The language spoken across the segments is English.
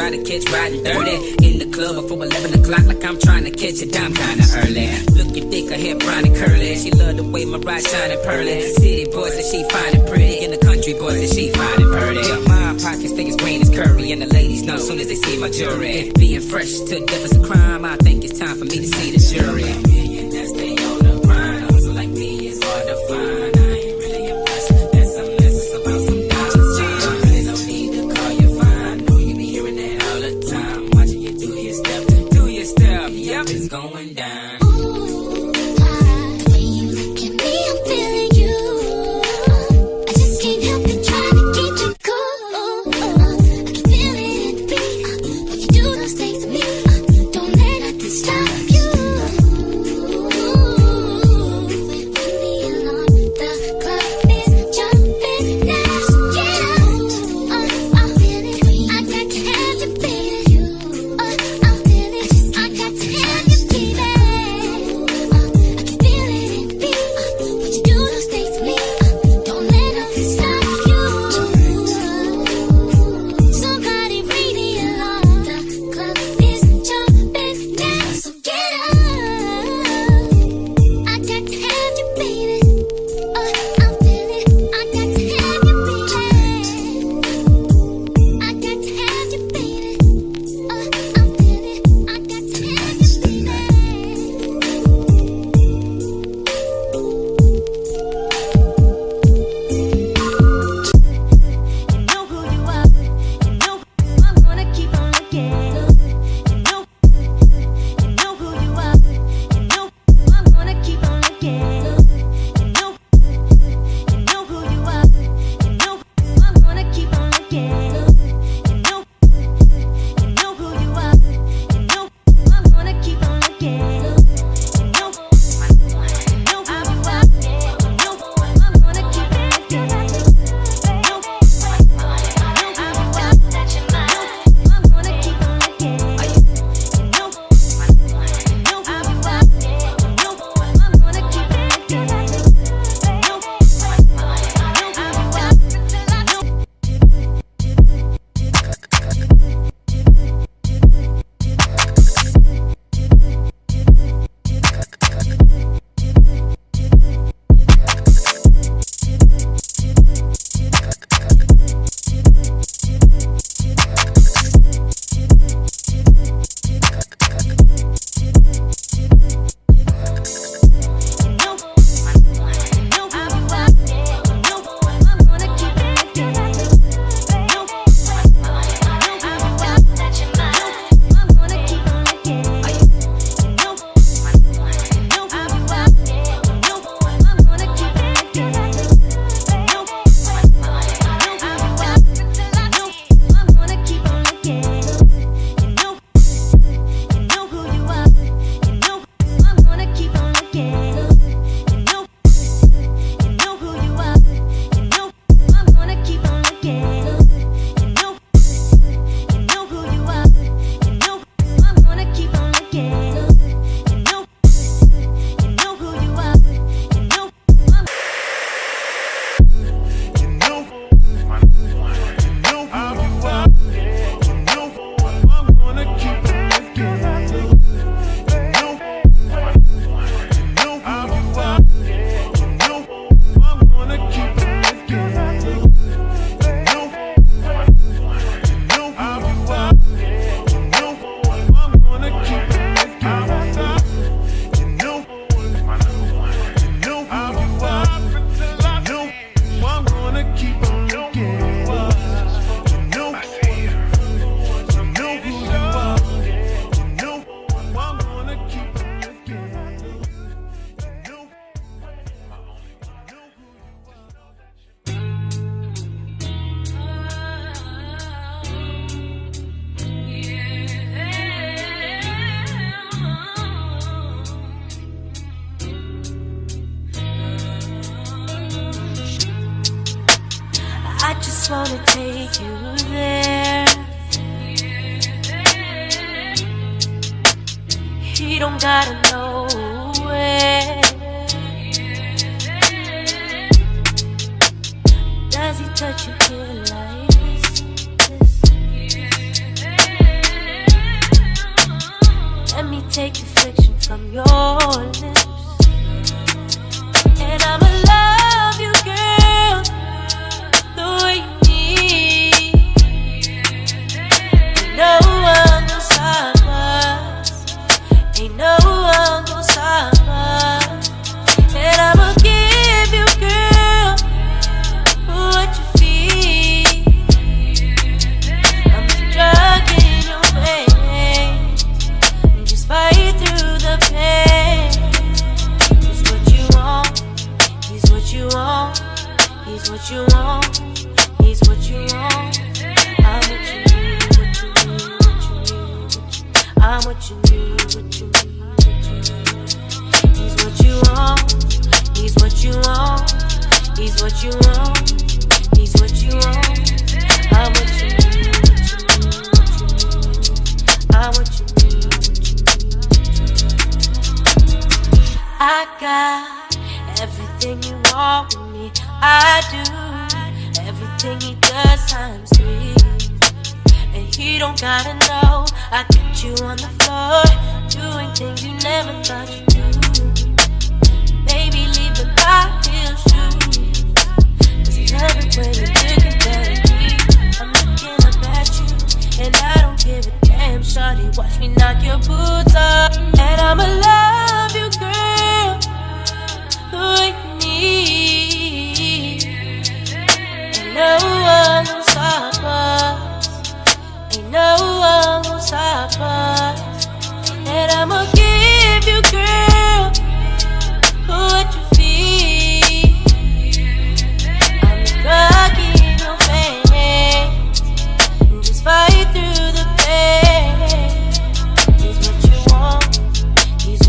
try to catch riding dirty in the club before 11 o'clock, like I'm trying to catch a dime kinda early. Looking thick, her hair brown and curly. She love the way my ride shine and pearly. City boys that she fine and pretty, and the country boys that she fine and pretty. My pockets thick as green as curry, and the ladies know soon as they see my jewelry. If being fresh to death is a crime, I think it's time for me to see the jury. Millionaires, they on the grind. Hustle like me is hard to find. I ain't really impressed. That's some lessons about some dollars. Really no need to call you fine. Know you be hearing that all the time. Watching you do your step. Do your step. Yep, it's going down. wanna take you there. He don't gotta know where. Does he touch you here like this? take the friction from your lips. And I'ma love you, girl, the way you need. Ain't no one gon' stop us. Ain't no one gon' stop us. And I'ma give you, girl, what you feel. I'm the drug in your veins. Just fight through the pain. He's what you want. He's what you want. He's what you want. He's what you want. I'm what you need. What you need. What you need. I'm what you need. What you need. He's what you want. He's what you want. He's what you want. He's what you want. I'm what you need. I'm what you need. I got everything you want with me. I do everything he does times 3. And he don't gotta know. I got you on the floor, doing things you never thought you'd do. Baby, leave the high heel shoes. Cause everywhere you're looking better deep. I'm looking up at you, and I don't give a damn. Shawty, watch me knock your boots off. And I'ma love you, girl, the way you need. Ain't no one gon' stop us. Ain't no one gon' stop us. And I'ma give you, girl, what you feel. I'm the drug in your veins. Just fight through the pain. He's what you want. He's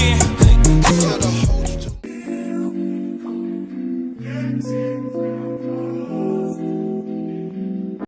again.